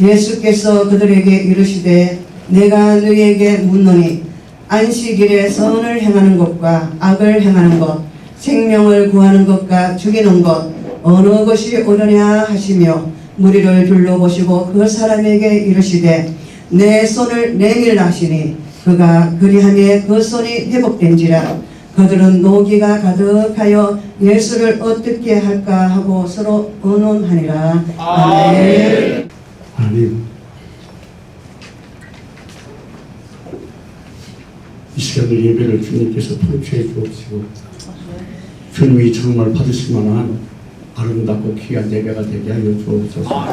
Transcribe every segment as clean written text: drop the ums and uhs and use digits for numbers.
예수께서 그들에게 이르시되 내가 너희에게 묻노니 안식일에 선을 행하는 것과 악을 행하는 것, 생명을 구하는 것과 죽이는 것 어느 것이 옳으냐 하시며 무리를 둘러보시고 그 사람에게 이르시되 내 손을 내밀라 하시니 그가 그리하매 그 손이 회복된지라. 그들은 노기가 가득하여 예수를 어떻게 할까 하고 서로 의논하니라. 아멘. 하나님, 이 시간을 예배를 주님께서 통치해 주옵시고 주님이 정말 받으실 만한 아름답고 귀한 예배가 되게 하여 주옵소서.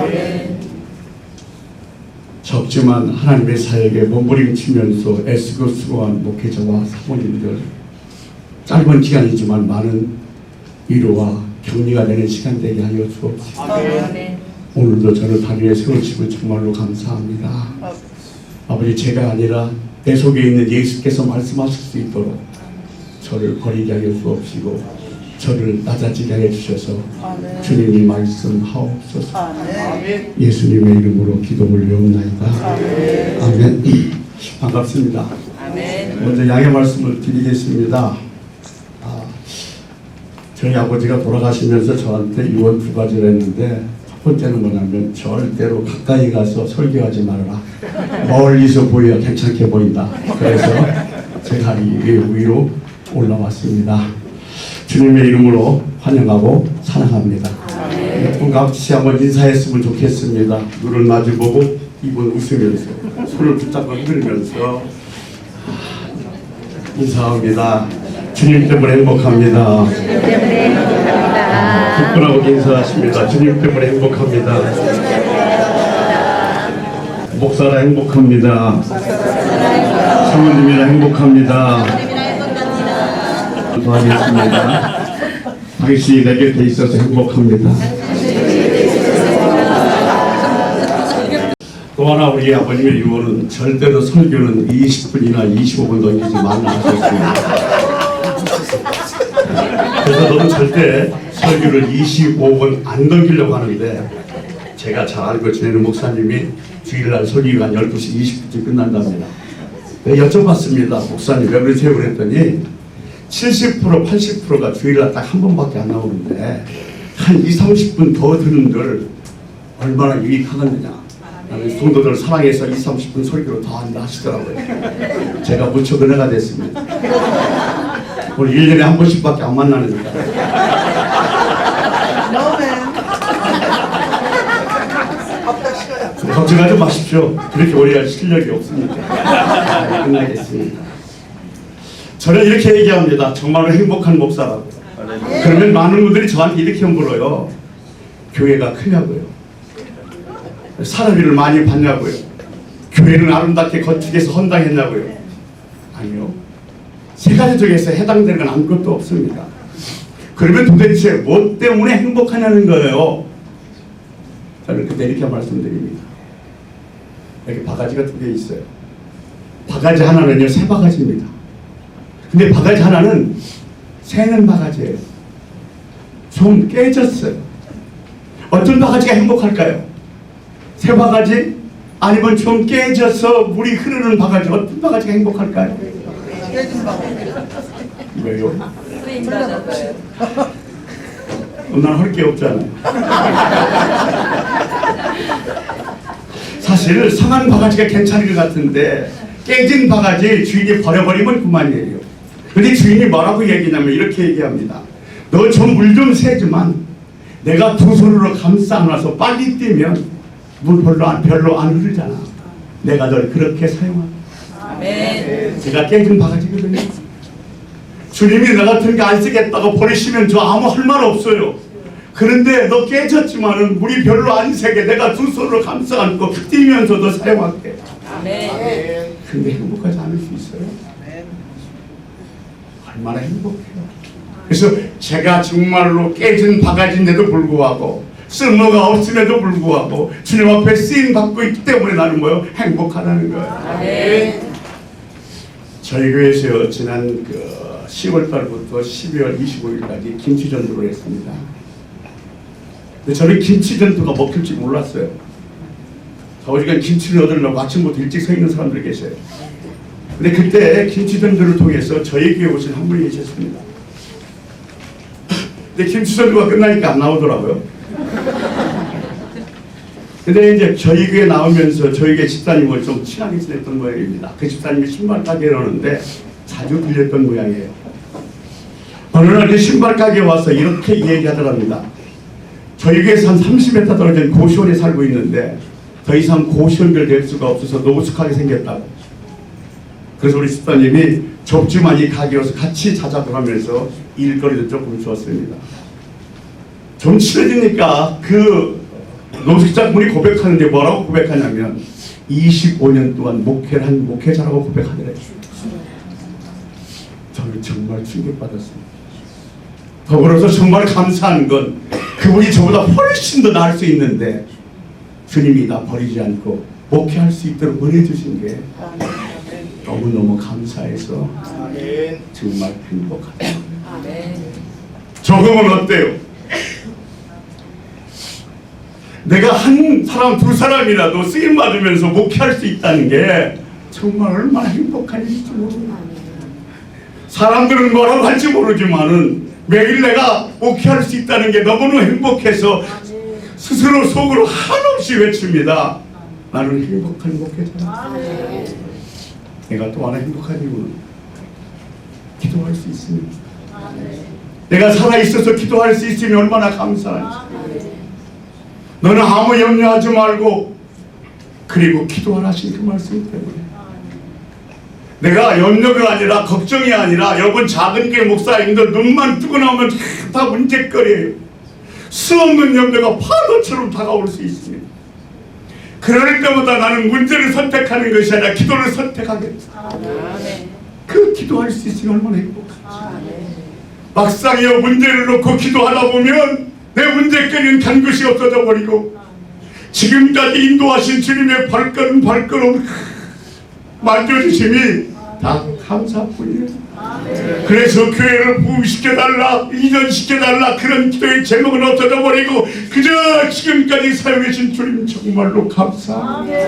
적지만 하나님의 사역에 몸부림치면서 애쓰고 수고한 목회자와 사모님들, 짧은 기간이지만 많은 위로와 격려가 되는 시간 되게 하여 주옵시고 오늘도 저를 다리에 세우시고 정말로 감사합니다. 아버지, 제가 아니라 내 속에 있는 예수께서 말씀하실 수 있도록 저를 버리게 하여 주옵시고 저를 낮아지게 하여 주셔서 주님이 말씀하옵소서. 예수님의 이름으로 기도 올려옵나이다. 아멘. 반갑습니다. 먼저 양해 말씀을 드리겠습니다. 저희 아버지가 돌아가시면서 저한테 유언 두 가지를 했는데, 첫 번째는 뭐냐면 절대로 가까이 가서 설교하지 말아라. 멀리서 보여야 괜찮게 보인다. 그래서 제가 이 위로 올라왔습니다. 주님의 이름으로 환영하고 사랑합니다. 몇 같이 한번 인사했으면 좋겠습니다. 눈을 마주보고 입은 웃으면서 손을 붙잡고 흔들면서 인사합니다. 주님 때문에 행복합니다. 기뻐하고 인사하십니다. 주님 때문에 행복합니다. 목사라 행복합니다. 사모님이라 행복합니다. 기도하겠습니다. 당신이 내 곁에 있어서 행복합니다. 또 하나 우리 아버님의 유언은 절대로 설교는 20분이나 25분 넘기지 말라 하셨습니다. 그래서 너는 절대 설교를 25분 안 넘기려고 하는데, 제가 잘 알고 지내는 목사님이 주일날 설교가 한 12시 20분쯤 끝난답니다. 여쭤봤습니다. 목사님 왜 그러세요? 그랬더니 70% 80%가 주일날 딱 한 번밖에 안 나오는데 한 20-30분 더 듣는들 얼마나 유익하겠느냐. 성도들 사랑해서 20-30분 설교로 더 한다 하시더라고요. 제가 무척 은혜가 됐습니다. 오늘 1년에 한 번씩밖에 안 만나니까. 걱정하지 마십시오. 그렇게 오래 할 실력이 없습니다. 끝나겠습니다. 저는 이렇게 얘기합니다. 정말로 행복한 목사라고. 그러면 많은 분들이 저한테 이렇게 물어요. 교회가 크냐고요? 사람들을 많이 봤냐고요? 교회는 아름답게 건축해서 헌당했냐고요? 아니요. 세 가지 중에서 해당되는 건 아무것도 없습니다. 그러면 도대체 뭐 때문에 행복하냐는 거예요. 저는 그때 이렇게 말씀드립니다. 여기 바가지가 두 개 있어요. 바가지 하나는요, 새 바가지입니다. 근데 바가지 하나는 새는 바가지예요. 좀 깨졌어요. 어떤 바가지가 행복할까요? 새 바가지? 아니면 좀 깨져서 물이 흐르는 바가지? 어떤 바가지가 행복할까요? 깨진 바가지. 왜요? 난 할 게 없잖아요. 사실 상한 바가지가 괜찮은 것 같은데 깨진 바가지 주인이 버려버리면 그만이에요. 근데 주인이 뭐라고 얘기냐면 이렇게 얘기합니다. 너 좀 물 좀 새지만 내가 두 손으로 감싸 안아서 빨리 뛰면 물 별로 안 흐르잖아. 내가 널 그렇게 사용한다. 제가 깨진 바가지거든요. 주님이 나 같은 게 안 쓰겠다고 버리시면 저 아무 할 말 없어요. 그런데 너 깨졌지만은 물이 별로 안 새게 내가 두 손으로 감싸 안고 뛰면서도 사용할게. 근데 행복하지 않을 수 있어요? 얼마나 행복해요. 그래서 제가 정말로 깨진 바가지인데도 불구하고 쓸모가 없음에도 불구하고 주님 앞에 쓰임 받고 있기 때문에 나는 뭐요? 행복하다는 거예요. 저희 교회에서 지난 10월 달부터 12월 25일까지 김치전도를 했습니다. 근데 저는 김치전도가 먹힐 줄 몰랐어요. 더우니까 김치를 얻으려고 아침부터 일찍 서 있는 사람들이 계셔요. 근데 그때 김치전도를 통해서 저희 교회 오신 한 분이 계셨습니다. 근데 김치전도가 끝나니까 안 나오더라고요. 근데 이제 저희 교회 나오면서 저희 교회 집사님을 좀 친하게 지냈던 모양입니다. 그 집사님이 신발 가게를 하는데 자주 들렸던 모양이에요. 어느 날 그 신발 가게에 와서 이렇게 얘기하더랍니다. 저희 교회에서 한 30m 떨어진 고시원에 살고 있는데 더 이상 고시원별 될 수가 없어서 노숙하게 생겼다고. 그래서 우리 집사님이 좁지만 이 가게로서 같이 자작을 하면서 일거리도 조금 주었습니다. 좀 친해지니까 그 노숙자분이 고백하는데 뭐라고 고백하냐면 25년 동안 목회를 한 목회자라고 고백하더래요. 저는 정말 충격받았습니다. 더불어서 정말 감사한 건 그분이 저보다 훨씬 더 나을 수 있는데 주님이 나 버리지 않고 목회할 수 있도록 은혜 주신 게 너무너무 감사해서 정말 행복합니다. 조금은 어때요? 내가 한 사람 두 사람이라도 쓰임 받으면서 목회할 수 있다는 게 정말 얼마나 행복한 일인지 모릅니다. 사람들은 뭐라고 할지 모르지만은 매일 내가 목회할 수 있다는 게 너무너무 행복해서 스스로 속으로 한없이 외칩니다. 나는 행복한 목회자다. 내가 또 하나 행복한 이유는 기도할 수 있습니다. 내가 살아있어서 기도할 수 있으면 얼마나 감사한지. 너는 아무 염려하지 말고 그리고 기도하라 하신 그 말씀 때문에 내가 염려가 아니라 걱정이 아니라 여러분 작은 게 목사님들 눈만 뜨고 나오면 다 문제거리예요. 수없는 염려가 파도처럼 다가올 수 있습니다. 그럴 때마다 나는 문제를 선택하는 것이 아니라 기도를 선택하겠다. 그 기도할 수 있으면 얼마나 행복하지. 막상이요 문제를 놓고 기도하다 보면 내 문제거리는 간것이 없어져 버리고 지금까지 인도하신 주님의 발걸음 만져주심이 다 감사뿐이에요. 그래서 교회를 부흥시켜달라 이전시켜달라 그런 기도의 제목은 없어져 버리고 그저 지금까지 사용해주신 주님 정말로 감사합니다.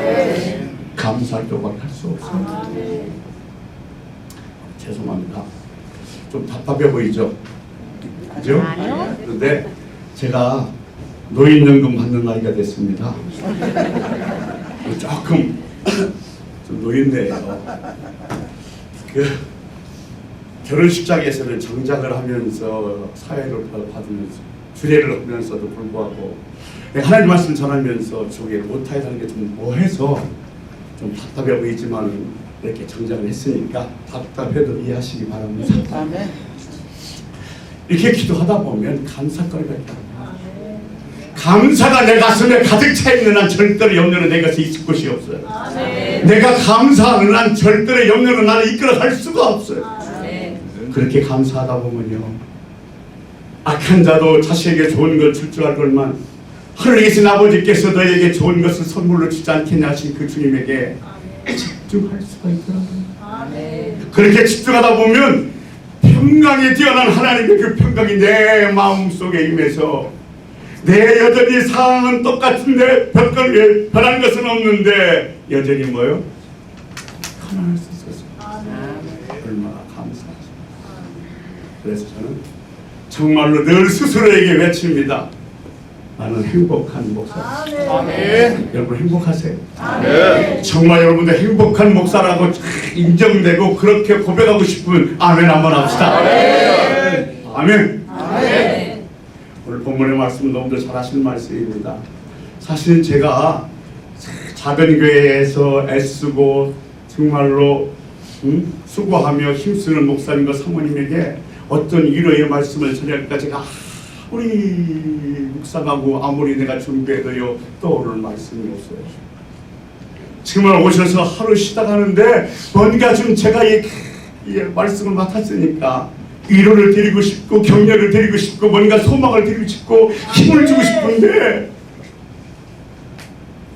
감사할 것밖에 할 수 없어요. 죄송합니다. 좀 답답해 보이죠? 그죠? 그런데 제가 노인연금 받는 나이가 됐습니다. 조금 좀 노인네요. 그 결혼식장에서는 정장을 하면서 사회를 받으면서 주례를 하면서도 불구하고 하나님 말씀 전하면서 조개를 못하게 하는 게 좀 뭐해서 좀 답답해 보이지만 이렇게 정장을 했으니까 답답해도 이해하시기 바랍니다. 이렇게 기도하다 보면 감사거리가 있다. 감사가 내 가슴에 가득 차 있는 한 절대로 염려는 내 것에 있을 곳이 없어요. 내가 감사하는 한 절대로 염려는 나를 이끌어갈 수가 없어요. 그렇게 감사하다 보면요 악한 자도 자식에게 좋은 걸 줄 줄 알걸만 하늘에 계신 아버지께서 너에게 좋은 것을 선물로 주지 않겠냐 하신 그 주님에게 집중할 수가 있더라고요. 그렇게 집중하다 보면 평강에 뛰어난 하나님의 그 평강이 내 마음속에 임해서 내 여전히 상황은 똑같은데 변한 것은 없는데 여전히 뭐요? 가난할 수 있어서 얼마나 감사하죠. 그래서 저는 정말로 늘 스스로에게 외칩니다. 나는 행복한 목사. 여러분 행복하세요? 정말 여러분들 행복한 목사라고 인정되고 그렇게 고백하고 싶으면 아멘 한번 합시다. 아멘. 오늘 본문의 말씀은 너무들 잘하시는 말씀입니다. 사실은 제가 작은 교회에서 애쓰고 정말로 수고하며 힘쓰는 목사님과 사모님에게 어떤 위로의 말씀을 전할까 제가 아무리 묵상하고 아무리 내가 준비해도요 떠오를 말씀이 없어요. 정말 오셔서 하루 쉬다 가는데 뭔가 좀 제가 이 말씀을 맡았으니까 위로를 드리고 싶고 격려를 드리고 싶고 뭔가 소망을 드리고 싶고 힘을 주고 싶은데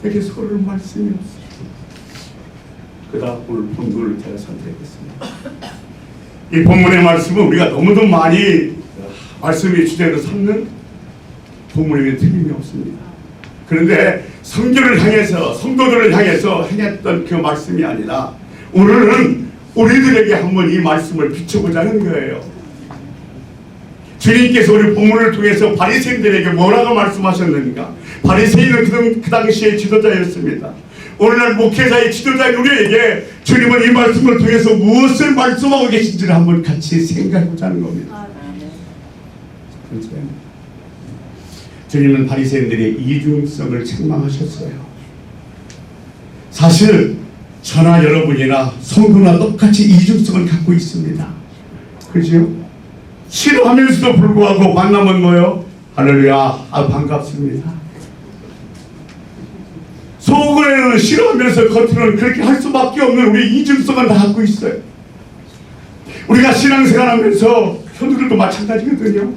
되게 서를 말씀이 없어요. 그러다 오늘 본문을 제가 선택했습니다. 이 본문의 말씀은 우리가 너무도 많이 말씀의 주제로 삼는 본문에 틀림이 없습니다. 그런데 성교를 향해서 성도들을 향해서 행했던 그 말씀이 아니라 오늘은 우리들에게 한번 이 말씀을 비춰보자는 거예요. 주님께서 우리 본문을 통해서 바리새인들에게 뭐라고 말씀하셨는가? 바리새인은 그 당시의 지도자였습니다. 오늘날 목회자의 지도자인 우리에게 주님은 이 말씀을 통해서 무엇을 말씀하고 계신지를 한번 같이 생각해보자는 겁니다. 주님은 바리새인들의 이중성을 책망하셨어요. 사실 저나 여러분이나 성도나 똑같이 이중성을 갖고 있습니다. 그렇죠? 싫어하면서도 불구하고 만나면 뭐요? 할렐루야, 반갑습니다. 속으로는 싫어하면서 겉으로는 그렇게 할 수밖에 없는 우리 이중성을 다 갖고 있어요. 우리가 신앙생활하면서 현우들도 마찬가지거든요.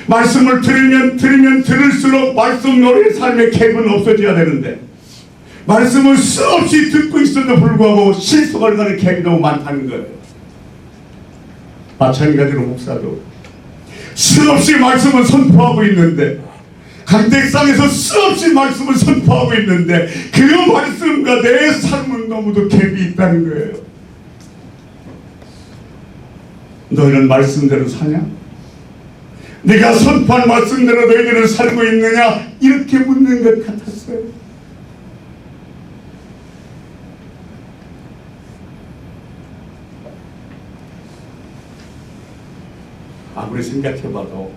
말씀을 들으면 들을수록 말씀 노래 삶의 갭은 없어져야 되는데 말씀을 수없이 듣고 있어도 불구하고 실속을 가는 갭이 너무 많다는 거예요. 마찬가지로 목사도 수없이 말씀을 선포하고 있는데 강택상에서 수없이 말씀을 선포하고 있는데 그 말씀과 내 삶은 너무도 갭이 있다는 거예요. 너희는 말씀대로 사냐? 내가 선포한 말씀대로 너희들은 살고 있느냐? 이렇게 묻는 것 같았어요. 아무리 생각해봐도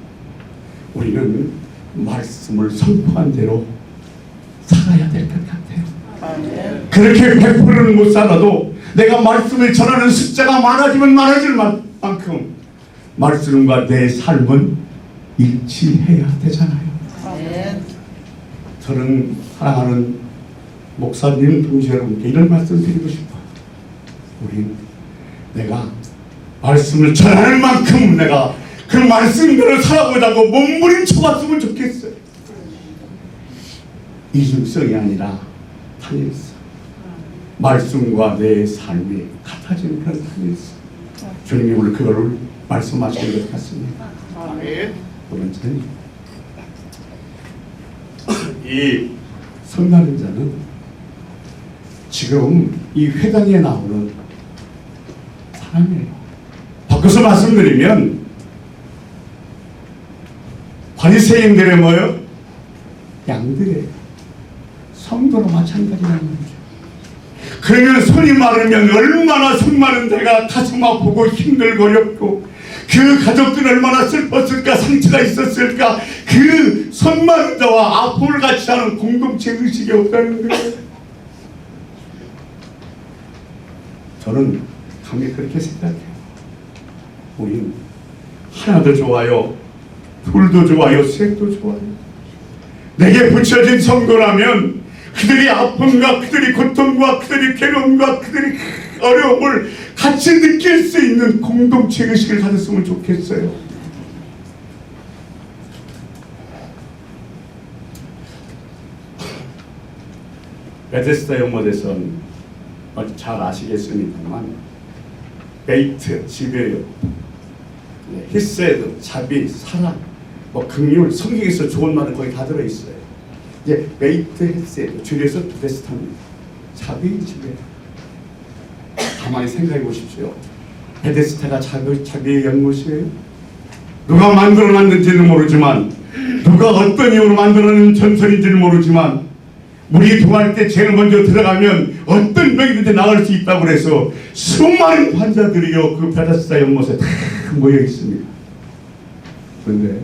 우리는 말씀을 선포한 대로 살아야 될 것 같아요. 그렇게 100%는 못 살아도 내가 말씀을 전하는 숫자가 많아지면 많아질 만큼 말씀과 내 삶은 일치해야 되잖아요. 저는 사랑하는 목사님 동지 여러분께 이런 말씀 드리고 싶어요. 우리 내가 말씀을 전하는 만큼 내가 그 말씀대로 살아보자고 몸부림쳐봤으면 좋겠어요. 이중성이 아니라 단일성. 말씀과 내 삶이 같아지는 그런 단일성. 주님이 오늘 그거를 말씀하시는 것 같습니다. 두 번째는 이 성가는 자는 지금 이 회당에 나오는 사람이에요. 바꿔서 말씀드리면 바리새인들의 뭐요? 양들이에요. 성도로 마찬가지라는 거죠. 그러면 손이 마르면 얼마나 손 마른 데가 가슴 아프고 힘들고렵고 그 가족들은 얼마나 슬펐을까, 상처가 있었을까. 그 손 마른 자와 아픔을 같이 하는 공동체 의식이 없다는 거예요. 저는 감히 그렇게 생각해요. 우리는 하나도 좋아요, 둘도 좋아요, 셋도 좋아요. 내게 붙여진 성도라면 그들이 아픔과 그들이 고통과 그들이 괴로움과 그들이 어려움을 같이 느낄 수 있는 공동체 의식을 가졌으면 좋겠어요. 베데스다 연못에서는 잘 아시겠습니다만 베이트, 지배요, 히세드, 자비, 사랑, 긍휼, 성경에서 좋은 말은 거의 다 들어있어요. 이제 베이트, 히세드, 줄여서 베데스다입니다. 자비, 지배. 가만히 생각해 보십시오. 베데스다가 자비의 연못이에요. 누가 만들어놨는지는 모르지만 누가 어떤 이유로 만들어낸 전설인지는 모르지만 물이 동할 때 제일 먼저 들어가면 어떤 병이든지 나을 수 있다고 해서 수많은 환자들이요 그 베데스다 연못에 다 모여 있습니다. 그런데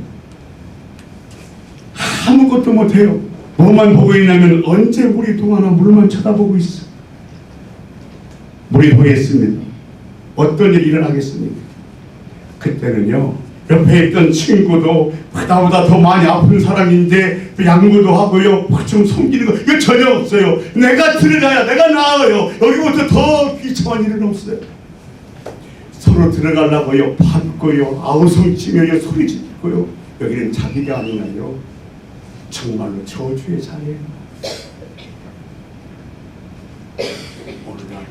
아무것도 못해요. 뭐만 보고 있냐면 언제 물이 동하나 물만 쳐다보고 있어. 물이 동했습니다. 어떤 일이 일어나겠습니까? 그때는요 옆에 있던 친구도 나보다 더 많이 아픈 사람인데 양보도 하고요 좀 섬기는 거 이거 전혀 없어요. 내가 들어가야 내가 나아요. 여기부터 더 비참한 일은 없어요. 서로 들어가려고요 받고요 아우성치며요 소리 짓고요. 여기는 자기가 아니라요 정말로 저주의 자리예요. 오늘날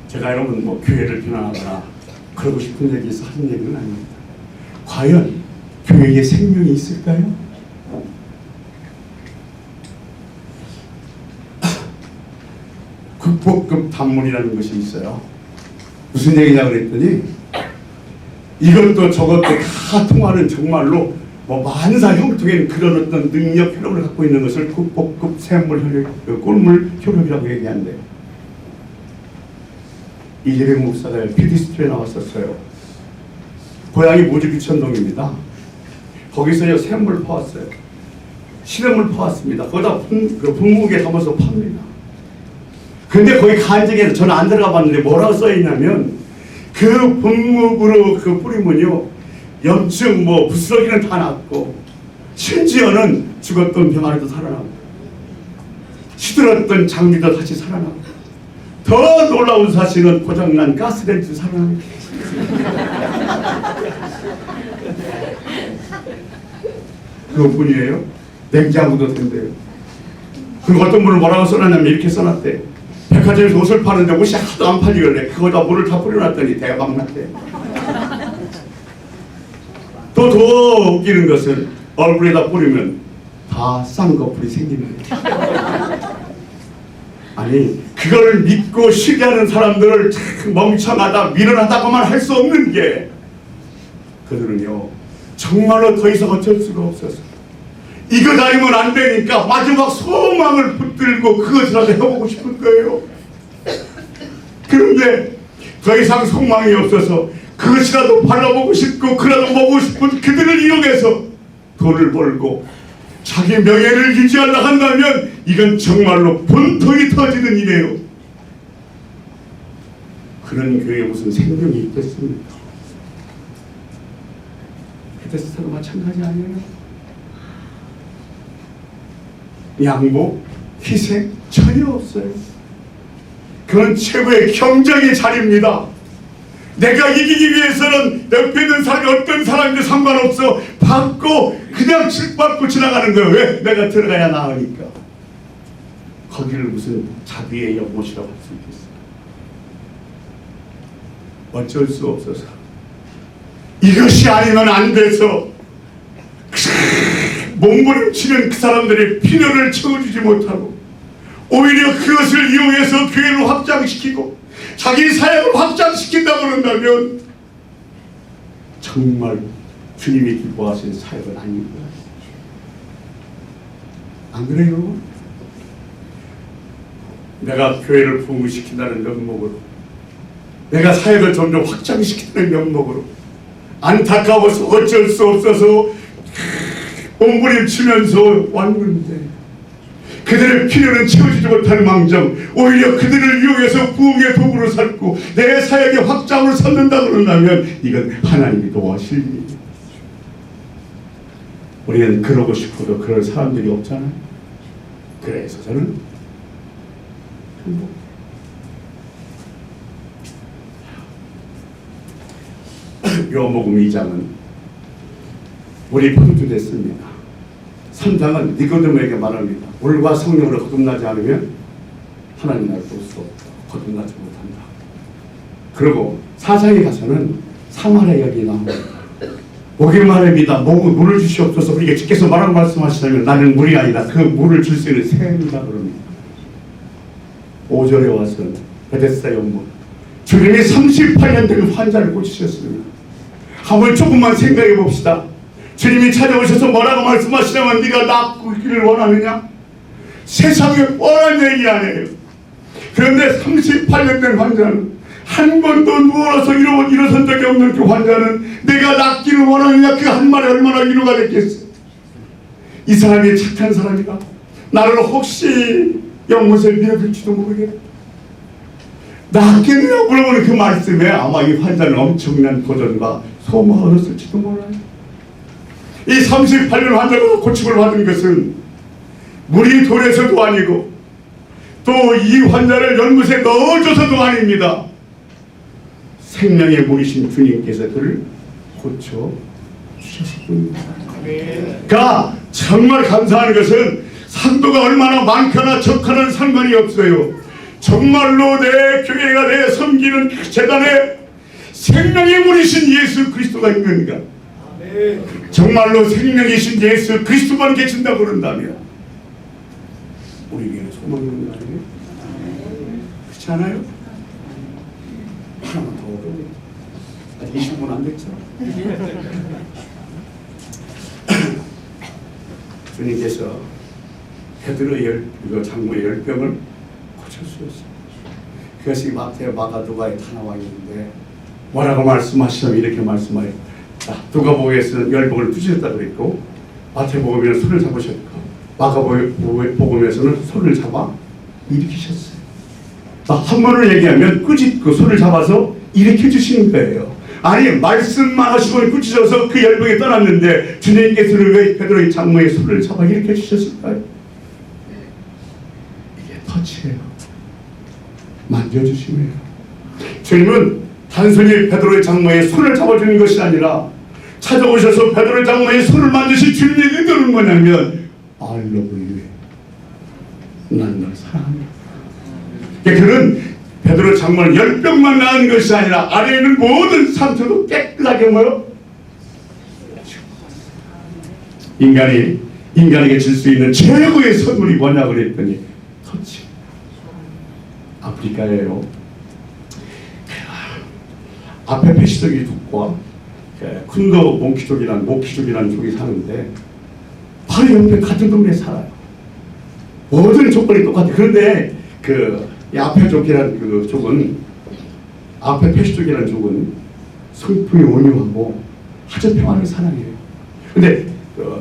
제가 여러분 교회를 비난하거나 그러고 싶은 얘기에서 하는 얘기는 아닙니다. 과연 교회에 생명이 있을까요? 극복급 단문이라는 것이 있어요. 무슨 얘기냐 그랬더니 이것도 저것도 다 통하는 정말로 뭐 만사 형통의 그런 어떤 능력 효력을 갖고 있는 것을 극복급 샘물 효력, 꿀물 효력이라고 얘기한대요. 이재명 목사가 PD스트에 나왔었어요. 고향이 모주 비천동입니다. 거기서요 샘물 퍼왔어요. 시냇물 퍼왔습니다. 거기다 분무기에 담아서 팝니다. 근데 거기 간증에서 저는 안 들어가 봤는데 뭐라고 써있냐면 그 분무구로 그 뿌리면요 염증 뭐 부스러기는 다 낫고 심지어는 죽었던 병아리도 살아나고 시들었던 장미도 다시 살아나고 더 놀라운 사실은 고장난 가스렌지 살아나는 게 그것뿐이에요. 냉장고도 된대요. 그리고 어떤 분은 뭐라고 써놨냐면 이렇게 써놨대. 백화점에서 옷을 파는데 옷이 하도 안 팔리길래 그거다 물을 다 뿌려놨더니 대박 났대. 또 더 웃기는 것은 얼굴에다 뿌리면 다 쌍꺼풀이 생기는 거예요. 아니 그걸 믿고 시기하는 사람들을 참 멍청하다 미련하다고만 할 수 없는 게 그들은요 정말로 더 이상 어쩔 수가 없어서 이거 다니면 안 되니까 마지막 소망을 붙들고 그것이라도 해보고 싶은 거예요. 그런데 더 이상 소망이 없어서 그것이라도 발라보고 싶고 그라도 먹고 싶은 그들을 이용해서 돈을 벌고 자기 명예를 유지하려고 한다면 이건 정말로 분통이 터지는 일이에요. 그런 교회에 무슨 생명이 있겠습니까? 베데스다도 마찬가지 아니에요? 양보, 희생 전혀 없어요. 그건 최고의 경쟁의 자리입니다. 내가 이기기 위해서는 옆에 있는 사람이 어떤 사람인지 상관없어 받고 그냥 칠받고 지나가는 거예요. 왜? 내가 들어가야 나으니까. 거기를 무슨 자비의 연못이라고 할 수 있겠어요? 어쩔 수 없어서 이것이 아니면 안 돼서 몸부림치는 그 사람들의 필요를 채워주지 못하고 오히려 그것을 이용해서 교회를 확장시키고 자기 사역을 확장시킨다고 그런다면 정말 주님이 기뻐하신 사역은 아닌 거예요. 안 그래요? 내가 교회를 부흥시킨다는 면목으로 내가 사역을 점점 확장시키는 면목으로 안타까워서 어쩔 수 없어서 몸부림치면서 왔는데 그들의 필요는 채워지지 못하는 망정 오히려 그들을 이용해서 부흥의 도구로 삼고 내 사역의 확장으로 삼는다 그런다면 이건 하나님이 도와실 일이에요. 우리는 그러고 싶어도 그럴 사람들이 없잖아요. 그래서 저는 요한복음 2장은 우리 분주됐습니다. 3장은 니고데모에게 말합니다. 물과 성령으로 거듭나지 않으면 하나님 나라를 볼 수 없다. 거듭나지 못한다. 그리고 4장에 가서는 사마리아 여인이 나옵니다. 오기만 합니다. 물을 주시옵소서. 우리가 주께서 뭐라고 말씀하시냐면 나는 물이 아니다. 그 물을 줄 수 있는 샘이다 그럽니다. 5절에 와서 베데스다 연못 주님이 38년 된 환자를 고치셨습니다. 한번 조금만 생각해 봅시다. 주님이 찾아오셔서 뭐라고 말씀하시냐면 네가 낫기를 원하느냐? 세상에 뻔한 얘기 아니에요. 그런데 38년 된 환자는 한 번도 누워서 일어선 적이 없는 그 환자는 내가 낫기를 원하느냐? 그 한 말이 얼마나 위로가 됐겠어. 이 사람이 착한 사람이다. 나를 혹시 연못에 밀어줄지도 모르겠다. 낫겠느냐 물어보는 그 말씀에 아마 이 환자는 엄청난 도전과 소망을 얻었을지도 몰라요. 이 38년 환자가 고침을 받은 것은 물이 돌에서도 아니고 또 이 환자를 연못에 넣어줘서도 아닙니다. 생명의 물이신 주님께서 그를 고쳐주셨을 뿐입니다. 그러니까 정말 감사한 것은 상도가 얼마나 많거나 적거나 상관이 없어요. 정말로 내 교회가 내 섬기는 그 재단에 생명의 물이신 예수 그리스도가 있는가? 정말로 생명이신 예수 그리스도만 계신다고 그런다면 우리 교회는 소망이 있는 거 아니에요? 그렇지 않아요? 하나만 더 어려워요. 아직 20분 안 됐죠? 주님께서 베드로의 장모의 열병을 고쳐주셨어요. 그것이 마태, 마가, 누가에 다 나와 있는데 뭐라고 말씀하시냐면 이렇게 말씀하여. 누가복음에서는 열병을 부주셨다고 그랬고, 마태복음에는 손을 잡으셨고, 마가복음에서는 손을 잡아 일으키셨어요. 한 번을 얘기하면 꾸짖고 손을 잡아서 일으켜 주시는 거예요. 아니, 말씀만 하시고 꾸짖어서 그 열병이 떠났는데 주님께서는 왜 베드로의 장모의 손을 잡아 일으켜 주셨을까요? 이게 터치예요. 만져주심이에요. 주님은 단순히 베드로의 장모의 손을 잡아주는 것이 아니라 찾아오셔서 베드로의 장모의 손을 만드신 주님의 의도는 뭐냐면 I love you. 난 널 사랑합니다. 그는 베드로 장모는 열병만 나은 것이 아니라 안에 있는 모든 상처도 깨끗하게 뭐요? 인간에게 줄 수 있는 최고의 선물이 뭐냐 그랬더니 터치. 아프리카예요. 앞에 페시족이族과 쿤도 모키족이라는 족이 사는데 바로 옆에 같은 동네에 살아요. 모든 조건이 똑같아요. 그런데 이 앞에 족이라는 그 족은, 앞에 페시족이라는 족은 성품이 온유하고 아주 평안을 사랑해요. 근데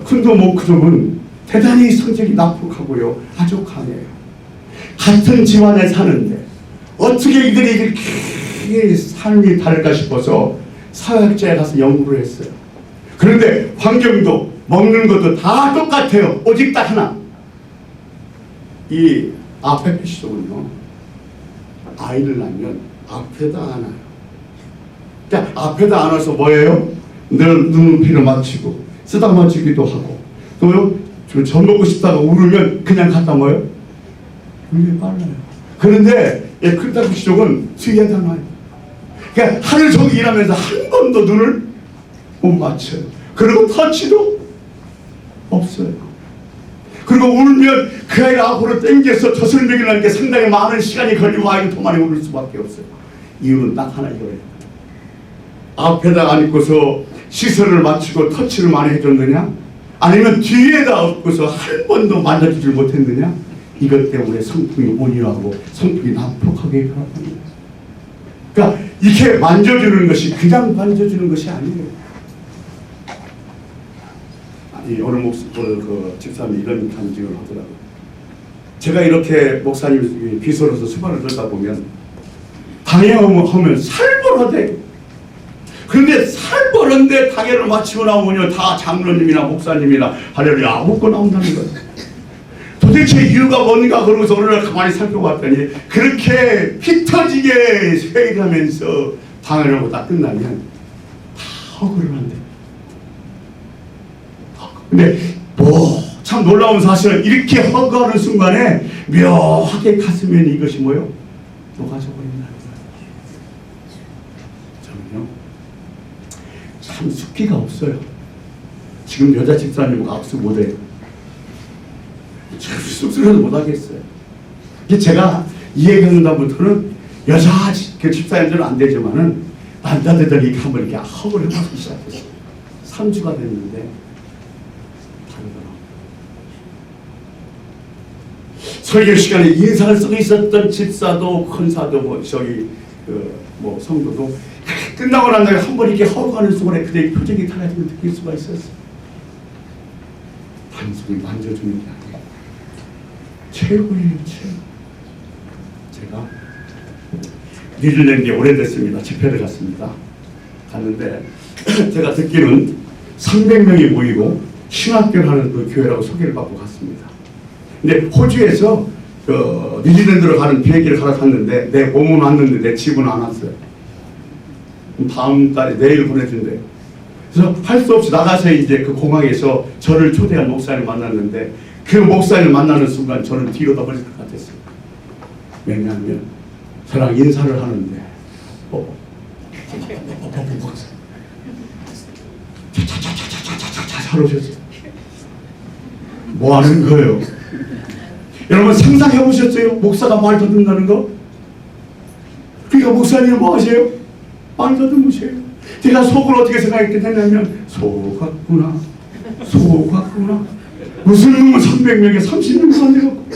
쿤도 모키족은 대단히 성격이 나쁘고요, 아주 강해요. 같은 집안에 사는데 어떻게 이들이 이렇게 삶이 다를까 싶어서 사회학자에 가서 연구를 했어요. 그런데 환경도 먹는 것도 다 똑같아요. 오직 딱 하나. 이 앞에 페시족은요, 아이를 낳으면 앞에다 안아요. 그러니까 앞에다 안아서 뭐예요? 늘 눈피를 맞추고 쓰다맞추기도 하고, 또요, 젖 먹고 싶다가 울으면 그냥 갖다 뭐예요? 물에 빨라요. 그런데 큰 페시족은 뒤에다 놔요. 그러니까 하루 종일 일하면서 한 번도 눈을 못 맞춰요. 그리고 터치도 없어요. 그리고 울면 그 아이를 앞으로 당겨서 젖을 먹이려는 게 상당히 많은 시간이 걸리고 아이는 더 많이 울을 수밖에 없어요. 이유는 딱 하나 이거예요. 앞에다 안고서 시선을 맞추고 터치를 많이 해줬느냐? 아니면 뒤에다 얹고서 한 번도 만져주질 못했느냐? 이것 때문에 성품이 온유하고 성품이 난폭하게 변합니다. 그러니까 이렇게 만져주는 것이 그냥 만져주는 것이 아니에요. 아니, 오늘 그 집사님이 이런 간증을 하더라고요. 제가 이렇게 목사님 비서로서 수발을 들다 보면 당회하면 살벌하대. 그런데 살벌한데 당회를 마치고 나오면요, 다 장로님이나 목사님이나 할렐루야 아무것도 나온다는 거예요. 도대체 이유가 뭔가 그러고서 오늘 가만히 살펴봤더니 그렇게 피 터지게 회의를 하면서 당회를 하고 다 끝나면 다 허구를 한대. 근데 참 놀라운 사실은 이렇게 허구하는 순간에 묘하게 가슴에 이것이 뭐요? 녹아져버린다는 거예요. 저는요, 참 숙기가 없어요. 지금 여자 집사님하고 악수 못해요. 쑥스러워서 못하겠어요. 제가 이 얘기하는 다음부터는 여자 그 집사님들은 안 되지만은 남자들이 이렇게 한번 이렇게 허브를 해보기 시작했어요. 3주가 됐는데 다르더라고요. 설교 시간에 인상을 쓰고 있었던 집사도 권사도 성도도 끝나고 난 다음에 한 번 이렇게 허브하는 순간에 그들의 표정이 달라지면 느낄 수가 있었어요. 단순히 만져주는 게 아니에요. 최고예요, 최고. 제가 뉴질랜드에 오래됐습니다. 집회를 갔습니다. 갔는데 제가 듣기로는 300명이 모이고 신학교를 하는 그 교회라고 소개를 받고 갔습니다. 근데 호주에서 뉴질랜드로 가는 비행기를 갈아탔는데 내 몸은 왔는데 내 집은 안 왔어요. 다음 달에 내일 보내준대요. 그래서 할 수 없이 나가서 이제 그 공항에서 저를 초대한 목사님 만났는데 그 목사님을 만나는 순간 저는 뒤로 다 버릴 것 같았어요. 왜냐하면 저랑 인사를 하는데 잘 오셨어요. 뭐 하는 거예요? 여러분 상상해 보셨어요? 목사가 말 듣는다는 거? 그러니까 목사님 뭐 하세요? 말도 안 무시해요. 제가 속으로 어떻게 생각했냐면 속았구나. 무슨 놈은 300명에 36만 되고.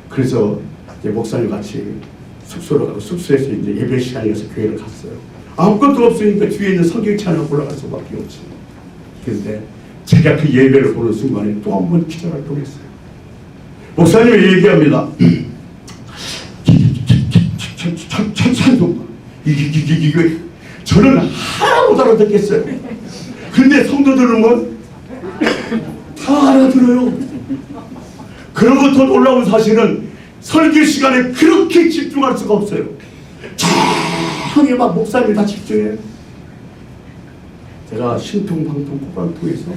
그래서 이제 목사님 같이 숙소로 가고 숙소에서 이제 예배 시간이어서 교회를 갔어요. 아무것도 없으니까 뒤에 있는 성경책 하나 올라갈 수밖에 없어요. 그런데 제가 그 예배를 보는 순간에 또 한 번 기절할 뻔했어요. 목사님이 얘기합니다. 찬송 이게 저는 하나도 못 알아듣겠어요. 근데 성도들은 뭐 다 알아들어요. 그리고 더 놀라운 사실은 설교 시간에 그렇게 집중할 수가 없어요. 조용히 막 목사님이 다 집중해요. 제가 신통방통 코방통에서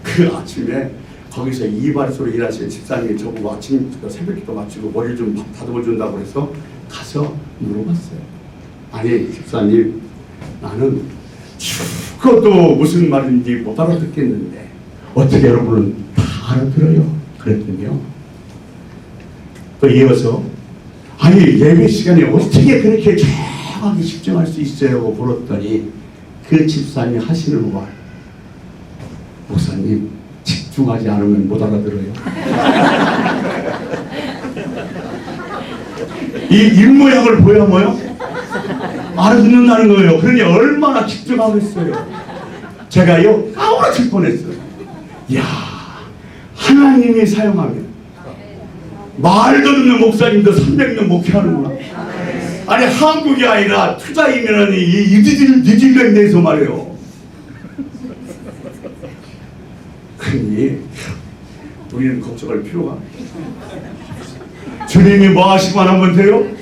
그 아침에 거기서 이발소로 일하시는 집사님이 저보고 아침 새벽기도 마치고 머리를 좀 다듬어 준다고 해서 가서 물어봤어요. 아니 집사님, 나는 죽어도 무슨 말인지 못 알아듣겠는데 어떻게 여러분은 다 알아들어요? 그랬더니요, 또 이어서 아니 예배 시간에 어떻게 그렇게 조용하게 집중할 수 있어요? 물었더니 그 집사님이 하시는 말, 목사님 집중하지 않으면 못 알아들어요. 이 입모양을 보여봐요. 알아듣는다는 거예요. 그러니 얼마나 집중하고 있어요. 제가요 까무러칠 뻔했어요. 이야, 하나님이 사용하면 말도 듣는 목사님도 300명 목회하는구나. 아니 한국이 아니라 투자이면은 이 뉴질랜드 내에서 말이에요. 그러니 우리는 걱정할 필요가 없어요. 주님이 뭐 하시기만 하면 돼요?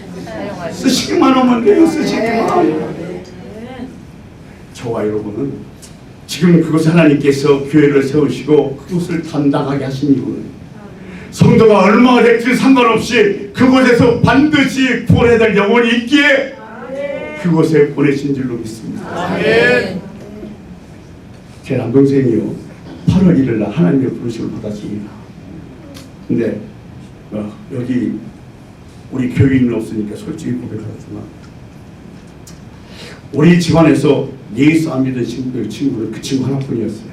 쓰시기만 하면 돼요. 쓰시기만. 저와 여러분은 지금 그곳에 하나님께서 교회를 세우시고 그곳을 담당하게 하신 이유는 성도가 얼마가 될지 상관없이 그곳에서 반드시 구원해야 될 영혼이 있기에 그곳에 보내신 줄로 믿습니다. 제 남동생이요 8월 1일 날 하나님의 부르심을 받았습니다. 근데 여기 우리 교인은 없으니까 솔직히 고백하지만 우리 집안에서 예수 안 믿은 친구는 그 친구 하나뿐이었어요.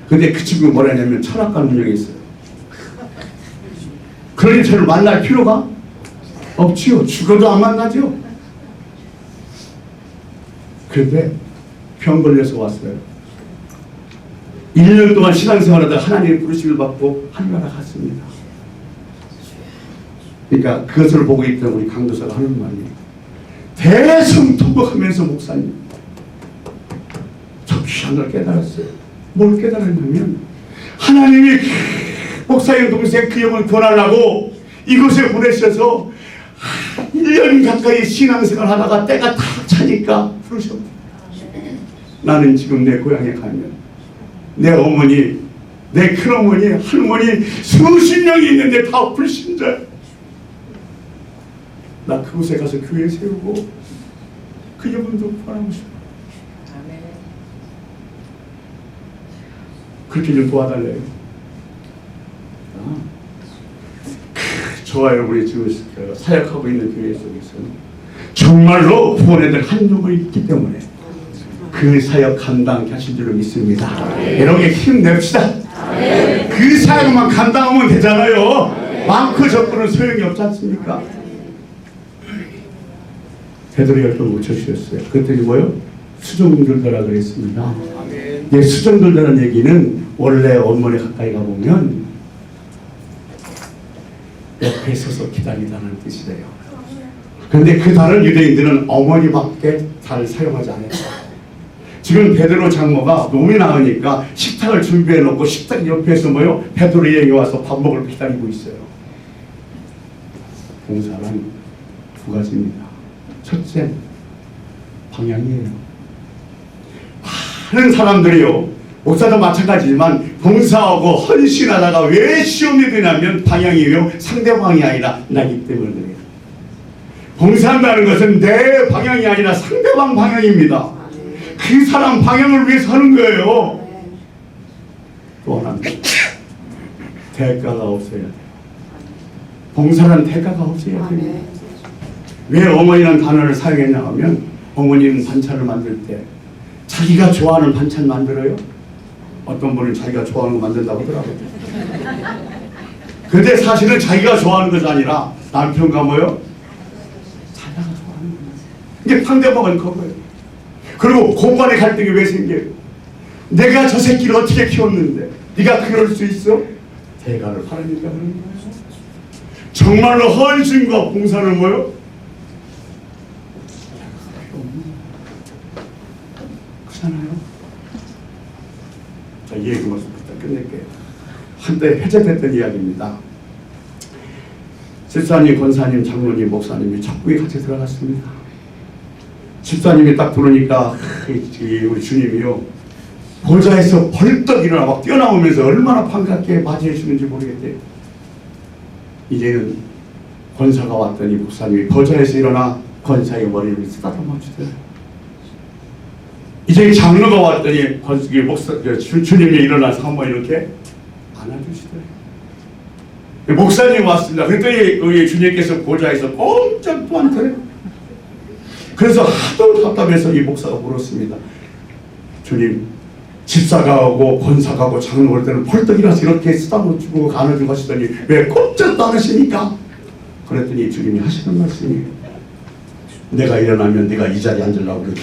근데 그 친구가 뭐라냐면 철학관 운영했어요. 그러니 저를 만날 필요가 없지요. 죽어도 안 만나죠. 그런데 병 걸려서 왔어요. 1년 동안 신앙생활하다 하나님의 부르심을 받고 하늘나라 갔습니다. 그러니까 그것을 보고 있던 우리 강도사가 하는 말이, 대성통곡하면서 목사님 저 귀한 걸 깨달았어요. 뭘 깨달았냐면 하나님이 목사님 동생 그 영을 구원하려고 이곳에 보내셔서 1년 가까이 신앙생활 하다가 때가 탁 차니까 부르셨고, 나는 지금 내 고향에 가면 내 어머니, 내 큰어머니, 할머니 수십 명이 있는데 다 불신자. 나 그곳에 가서 교회 세우고 그 영혼도 구원하고 싶어. 그렇게 좀 도와달래요. 저와 여러분이 지금 사역하고 있는 교회 속에서는 정말로 구원해야 될 한 영혼이 있기 때문에 그 사역 감당하게 하신 줄로 믿습니다. 여러분이 힘냅시다. 그 사역만 감당하면 되잖아요. 많고 적고는 소용이 없지 않습니까? 베드로 10번 고쳐주셨어요. 그랬더니 뭐요? 수종들더라 그랬습니다. 예, 수종들더라는 얘기는 원래 원문에 가까이 가보면 옆에 서서 기다리다는 뜻이래요. 그런데 그 단어를 유대인들은 어머니밖에 잘 사용하지 않았다. 지금 베드로 장모가 몸이 나으니까 식탁을 준비해 놓고 식탁 옆에서 뭐요? 베드로 여행이 와서 밥 먹을 기다리고 있어요. 봉사란 두 가지입니다. 첫째, 방향이에요. 많은 사람들이요, 목사도 마찬가지지만 봉사하고 헌신하다가 왜 시험이 되냐면 방향이에요. 상대방이 아니라 나기 때문에 그래요. 봉사한다는 것은 내 방향이 아니라 상대방 방향입니다. 그 사람 방향을 위해서 하는 거예요. 또 하나, 대가가 없어야 돼요. 봉사라는 대가가 없어야 됩니다. 왜 어머니라는 단어를 사용했냐 하면 어머니는 반찬을 만들 때 자기가 좋아하는 반찬 만들어요. 어떤 분은 자기가 좋아하는 거 만든다고 하더라고요. 근데 사실은 자기가 좋아하는 것이 아니라 남편과 뭐요? 자기가 좋아하는 거. 이게 상대방은 그거예요. 그리고 공간의 갈등이 왜 생겨요? 내가 저 새끼를 어떻게 키웠는데 네가 그럴 수 있어? 대가를 바라니까 그런 거예요. 정말로 헌신과 봉사는 뭐요? 그렇잖아요. 자, 이 얘기 말씀 끝낼게요. 한때 해제됐던 이야기입니다. 집사님, 권사님, 장로님, 목사님이 적국에 같이 들어갔습니다. 집사님이 딱 들어오니까 우리 주님이요 보좌에서 벌떡 일어나 막 뛰어나오면서 얼마나 반갑게 맞이해 주는지 모르겠대요. 이제는 권사가 왔더니 목사님이 보좌에서 일어나 권사의 머리를 쓰다듬어 주더래요. 이제 장로가 왔더니 주님이 일어나서 한번 이렇게 안아주시더래요. 목사님 왔습니다. 그랬더니 우리 주님께서 보좌에서 꼼짝도 않더래요. 그래서 하도 답답해서 이 목사가 물었습니다. 주님, 집사가 오고 권사가 오고 장로 올 때는 벌떡 일어나서 이렇게 쓰다듬어주고 안아주고 하시더니 왜 꼼짝도 안 하십니까? 그랬더니 주님이 하시는 말씀이 내가 일어나면 네가 이 자리에 앉으려고 그러지.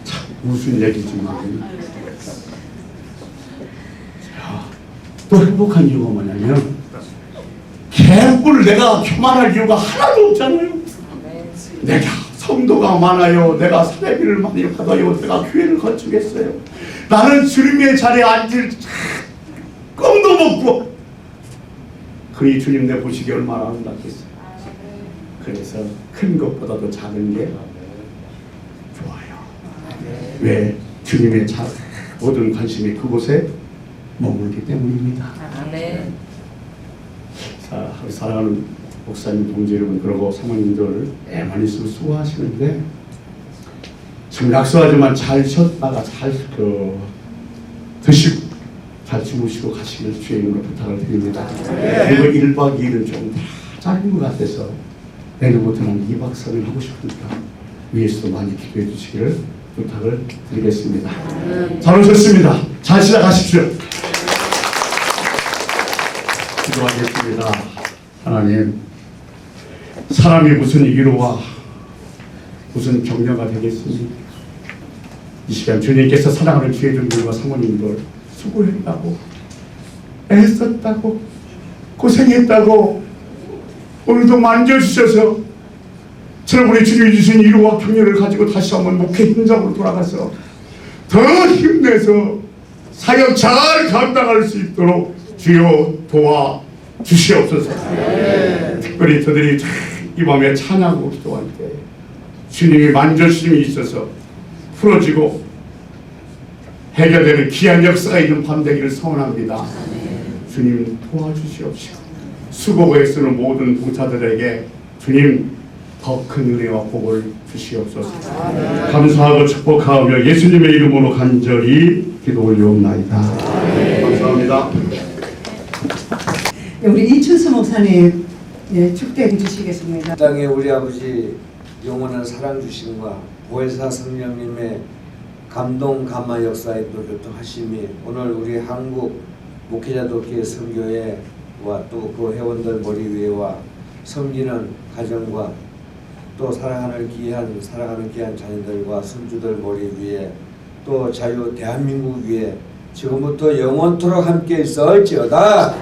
참 무슨 얘기지만 또 행복한 이유가 뭐냐면 개뿔을 내가 교만할 이유가 하나도 없잖아요. 내가 성도가 많아요. 내가 사례비를 많이 받아요. 내가 교회를 건축했어요. 나는 주님의 자리에 앉을 꿈도 못 꿔. 그러니 주님 내 보시기 얼마나 아름답겠어요. 그래서 큰 것보다도 작은 게 좋아요. 왜? 주님의 모든 관심이 그곳에 머물기 때문입니다. 네. 자, 사랑하는 목사님 동지 여러분, 그리고 사모님들 많이 수고하시는데 좀 약소하지만 잘 쉬었다가 잘 드시고 잘 주무시고 가시길 주의 이름으로 부탁을 드립니다. 그리고 1박 2일은 좀 짧은 것 같아서 내일부터는 2박 3일 하고 싶으니까 위에서도 많이 기도해 주시기를 부탁을 드리겠습니다. 잘 오셨습니다. 잘 시작하십시오. 기도하겠습니다. 하나님, 사람이 무슨 위로와 무슨 격려가 되겠습니까? 이 시간 주님께서 사랑하는 주의 종들과 사모님들 수고했다고, 애썼다고, 고생했다고 오늘도 만져주셔서 저는 우리 주님이 주신 위로와 격려를 가지고 다시 한번 목회 현장으로 돌아가서 더 힘내서 사역 잘 감당할 수 있도록 주여 도와 주시옵소서. 특별히 저들이 이 밤에 찬양하고 기도할 때 주님이 만져주심이 있어서 풀어지고 해결되는 귀한 역사가 있는 밤 되기를 소원합니다. 주님 도와주시옵시고 수고에 쓰는 모든 봉사들에게 주님 더 큰 은혜와 복을 주시옵소서. 감사하고 축복하며 예수님의 이름으로 간절히 기도 올려옵나이다. 감사합니다. 우리 이춘수 목사님 축대해 주시겠습니다. 땅에 우리 아버지 영원한 사랑 주심과 보혜사 성령님의 감동 감화 역사에 또 교통하심이 오늘 우리 한국 목회자독회 선교회와 또 그 회원들 머리 위에와 섬기는 가정과 또 사랑하는 귀한 자녀들과 손주들 머리 위에 또 자유 대한민국 위에 지금부터 영원토록 함께 있을지어다.